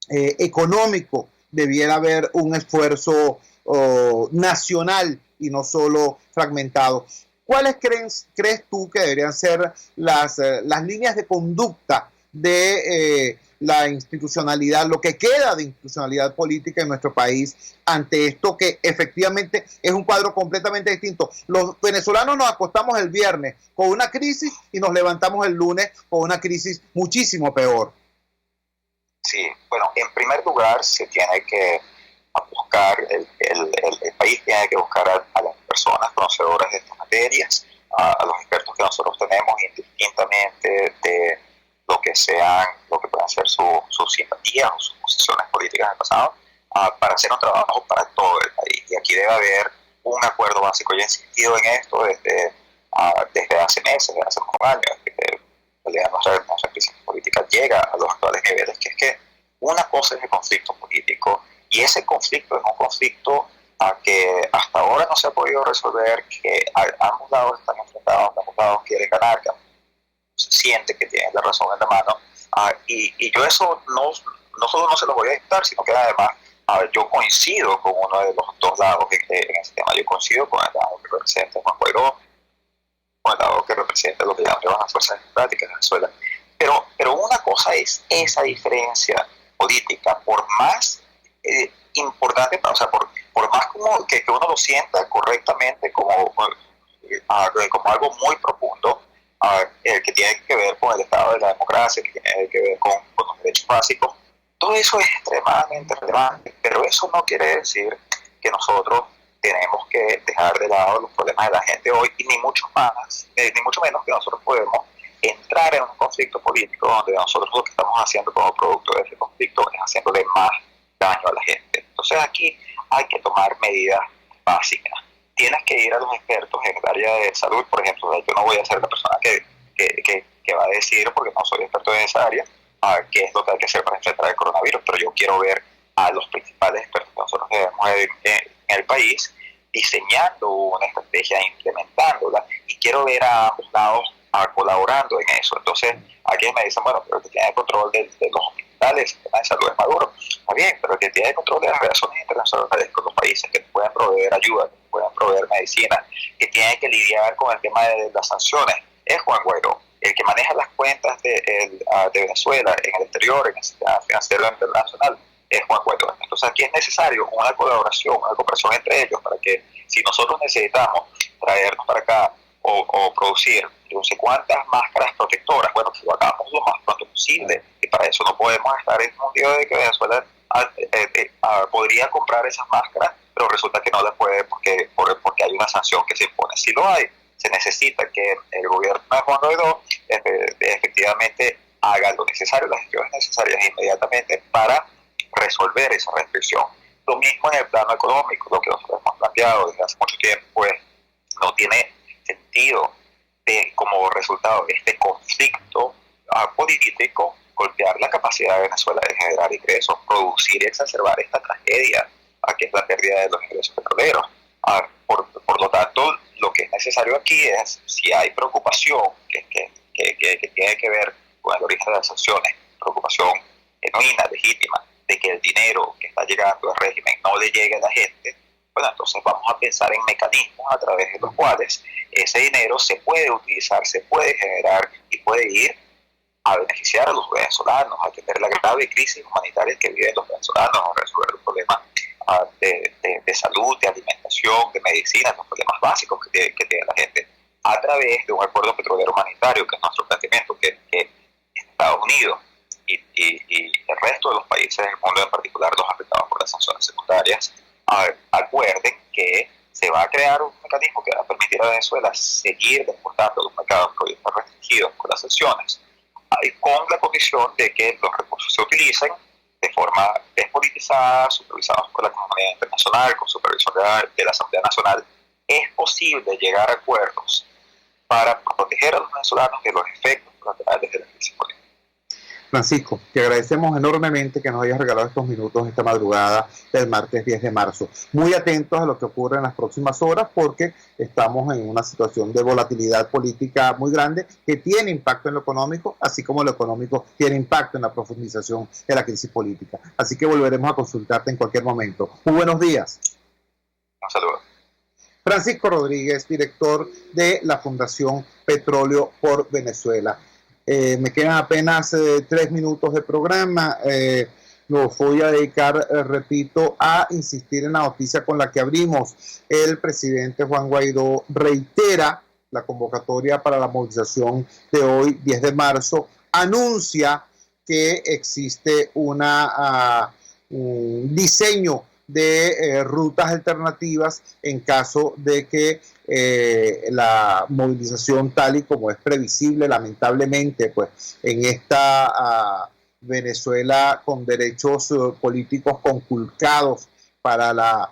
económico, debiera haber un esfuerzo nacional y no solo fragmentado. ¿Cuáles crees tú que deberían ser las líneas de conducta de la institucionalidad, lo que queda de institucionalidad política en nuestro país ante esto que efectivamente es un cuadro completamente distinto? Los venezolanos nos acostamos el viernes con una crisis y nos levantamos el lunes con una crisis muchísimo peor. Sí, bueno, en primer lugar se tiene que buscar, el país tiene que buscar a las personas conocedoras de estas materias, a los expertos que nosotros tenemos, indistintamente de lo que puedan ser sus simpatías o sus posiciones políticas en el pasado, para hacer un trabajo para todo el país. Y aquí debe haber un acuerdo básico. Yo he insistido en esto desde hace meses, desde hace unos años, que nuestra crisis política llega a los actuales niveles, que es que una cosa es el conflicto político, y ese conflicto es un conflicto que hasta ahora no se ha podido resolver, que ambos lados están enfrentados, ambos lados quieren ganar, que se siente que tienen la razón en la mano, y yo eso no solo no se lo voy a dictar, sino que además yo coincido con uno de los dos lados en ese tema. Yo coincido con el lado que representa Juan Guaidó, con el lado que representa lo que llaman las fuerzas democráticas de Venezuela, pero una cosa es esa diferencia política, por más importante, o sea, por más como que uno lo sienta correctamente como algo muy profundo, que tiene que ver con el estado de la democracia, que tiene que ver con los derechos básicos. Todo eso es extremadamente relevante, pero eso no quiere decir que nosotros tenemos que dejar de lado los problemas de la gente hoy, y ni mucho menos que nosotros podemos entrar en un conflicto político donde nosotros lo que estamos haciendo como producto de ese conflicto es haciéndole más daño a la gente. Entonces aquí hay que tomar medidas básicas. Tienes que ir a los expertos en el área de salud, por ejemplo. Yo no voy a ser la persona que va a decir, porque no soy experto en esa área, qué es lo que hay que hacer para enfrentar el coronavirus, pero yo quiero ver a los principales expertos que nosotros tenemos en el país diseñando una estrategia, implementándola, y quiero ver a ambos lados colaborando en eso. Entonces, aquí me dicen, bueno, pero el que tiene control de los hospitales, el sistema de salud es Maduro. Está bien, pero el que tiene control de las relaciones internacionales con los países que pueden proveer ayuda, que pueden proveer medicina, que tiene que lidiar con el tema de las sanciones, es Juan Guaidó. El que maneja las cuentas de Venezuela en el exterior, en el sistema financiero internacional, es Juan Guaidó. Entonces aquí es necesario una colaboración, una cooperación entre ellos, para que si nosotros necesitamos traernos para acá o producir no sé cuántas máscaras protectoras, bueno, que lo hagamos lo más pronto posible, y para eso no podemos estar en un lío de que Venezuela podría comprar esas máscaras, pero resulta que no las puede porque hay una sanción que se impone. Si lo hay, se necesita que el gobierno de Juan Guaidó efectivamente haga lo necesario, las gestiones necesarias inmediatamente para resolver esa restricción. Lo mismo en el plano económico, lo que nosotros hemos planteado desde hace mucho tiempo, pues no tiene sentido como resultado de este conflicto político golpear la capacidad de Venezuela de generar ingresos, producir y exacerbar esta tragedia que es la pérdida de los ingresos petroleros. Por lo tanto, lo que es necesario aquí es, si hay preocupación que tiene que ver con el origen de las sanciones, preocupación genuina, legítima, de que el dinero que está llegando al régimen no le llegue a la gente, bueno, entonces vamos a pensar en mecanismos a través de los cuales ese dinero se puede utilizar, se puede generar y puede ir a beneficiar a los venezolanos, a atender la grave crisis humanitaria que viven los venezolanos, a resolver los problemas de salud, de alimentación, de medicina, los problemas básicos que tiene la gente, a través de un acuerdo petrolero humanitario, que es nuestro planteamiento, que Estados Unidos y el resto de los países del mundo, en particular los afectados por las sanciones secundarias, acuerden que se va a crear un mecanismo que va a permitir a Venezuela seguir exportando los mercados que hoy están restringidos por las sanciones, con la condición de que los recursos se utilicen de forma despolitizada, supervisados por la comunidad internacional, con supervisión de la Asamblea Nacional. Es posible llegar a acuerdos para proteger a los venezolanos de los efectos colaterales de la crisis política. Francisco, te agradecemos enormemente que nos hayas regalado estos minutos esta madrugada del martes 10 de marzo. Muy atentos a lo que ocurre en las próximas horas, porque estamos en una situación de volatilidad política muy grande que tiene impacto en lo económico, así como lo económico tiene impacto en la profundización de la crisis política. Así que volveremos a consultarte en cualquier momento. Muy buenos días. Un saludo. Francisco Rodríguez, director de la Fundación Petróleo por Venezuela. Me quedan apenas 3 minutos de programa. Los voy a dedicar, repito, a insistir en la noticia con la que abrimos. El presidente Juan Guaidó reitera la convocatoria para la movilización de hoy, 10 de marzo. Anuncia que existe un diseño de rutas alternativas en caso de que la movilización, tal y como es previsible, lamentablemente, pues en esta Venezuela con derechos políticos conculcados para la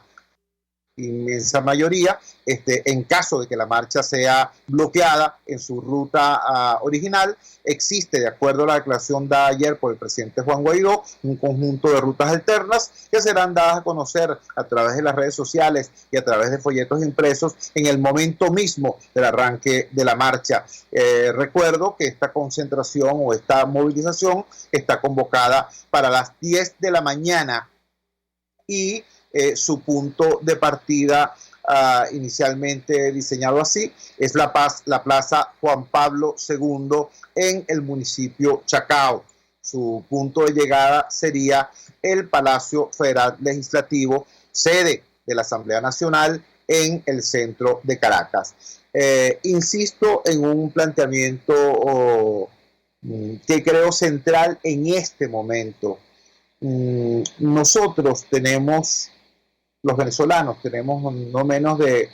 inmensa mayoría, en caso de que la marcha sea bloqueada en su ruta original, existe, de acuerdo a la declaración dada ayer por el presidente Juan Guaidó, un conjunto de rutas alternas que serán dadas a conocer a través de las redes sociales y a través de folletos impresos en el momento mismo del arranque de la marcha. Recuerdo que esta concentración o esta movilización está convocada para las 10 de la mañana y su punto de partida inicialmente diseñado así es la Plaza Juan Pablo II en el municipio Chacao. Su punto de llegada sería el Palacio Federal Legislativo, sede de la Asamblea Nacional en el centro de Caracas. Insisto en un planteamiento que creo central en este momento. Nosotros tenemos, los venezolanos, tenemos no menos de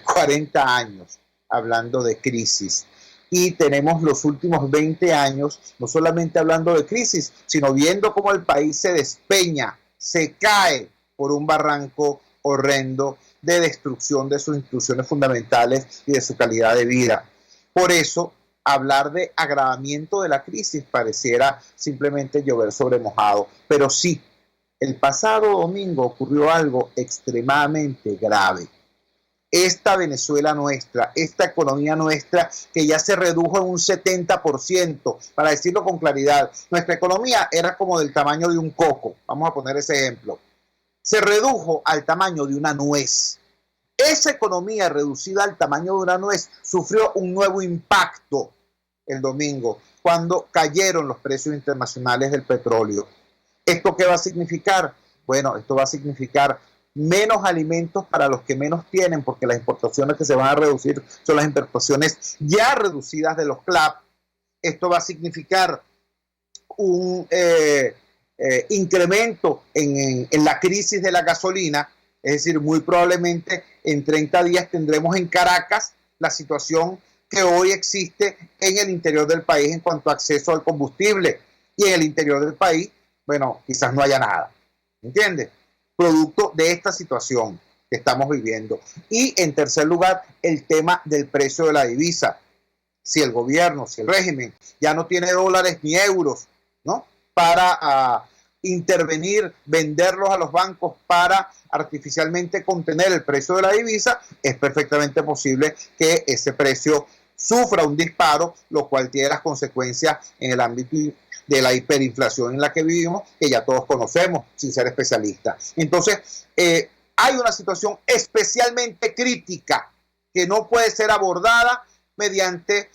40 años hablando de crisis. Y tenemos los últimos 20 años no solamente hablando de crisis, sino viendo cómo el país se despeña, se cae por un barranco horrendo de destrucción de sus instituciones fundamentales y de su calidad de vida. Por eso, hablar de agravamiento de la crisis pareciera simplemente llover sobre mojado, pero sí, el pasado domingo ocurrió algo extremadamente grave. Esta Venezuela nuestra, esta economía nuestra, que ya se redujo en un 70%, para decirlo con claridad, nuestra economía era como del tamaño de un coco, vamos a poner ese ejemplo, se redujo al tamaño de una nuez. Esa economía reducida al tamaño de una nuez sufrió un nuevo impacto el domingo, cuando cayeron los precios internacionales del petróleo. ¿Esto qué va a significar? Bueno, esto va a significar menos alimentos para los que menos tienen, porque las importaciones que se van a reducir son las importaciones ya reducidas de los CLAP. Esto va a significar un incremento en la crisis de la gasolina, es decir, muy probablemente en 30 días tendremos en Caracas la situación que hoy existe en el interior del país en cuanto a acceso al combustible, y en el interior del país, bueno, quizás no haya nada, ¿entiendes? Producto de esta situación que estamos viviendo. Y en tercer lugar, el tema del precio de la divisa. Si el gobierno, si el régimen ya no tiene dólares ni euros, ¿no?, para intervenir, venderlos a los bancos para artificialmente contener el precio de la divisa, es perfectamente posible que ese precio sufra un disparo, lo cual tiene las consecuencias en el ámbito de la hiperinflación en la que vivimos, que ya todos conocemos sin ser especialistas. Entonces, hay una situación especialmente crítica que no puede ser abordada mediante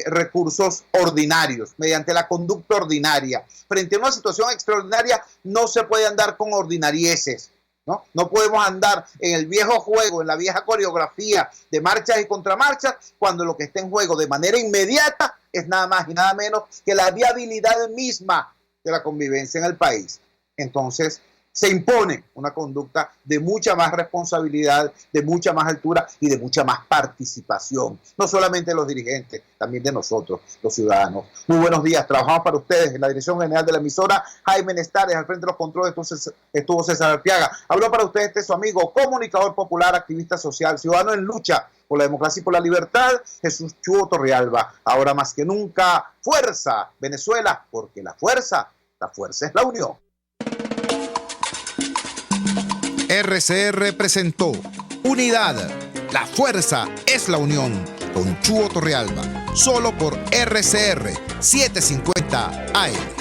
recursos ordinarios, mediante la conducta ordinaria. Frente a una situación extraordinaria no se puede andar con ordinarieces, ¿no? No podemos andar en el viejo juego, en la vieja coreografía de marchas y contramarchas, cuando lo que está en juego de manera inmediata es nada más y nada menos que la viabilidad misma de la convivencia en el país. Entonces, se impone una conducta de mucha más responsabilidad, de mucha más altura y de mucha más participación. No solamente de los dirigentes, también de nosotros, los ciudadanos. Muy buenos días. Trabajamos para ustedes en la dirección general de la emisora. Jaime Nestares, al frente de los controles estuvo César Arteaga. Habló para ustedes su amigo, comunicador popular, activista social, ciudadano en lucha por la democracia y por la libertad, Jesús Chuo Torrealba. Ahora más que nunca, fuerza, Venezuela, porque la fuerza es la unión. RCR presentó Unidad, la fuerza es la unión, con Chuo Torrealba, solo por RCR 750 AM.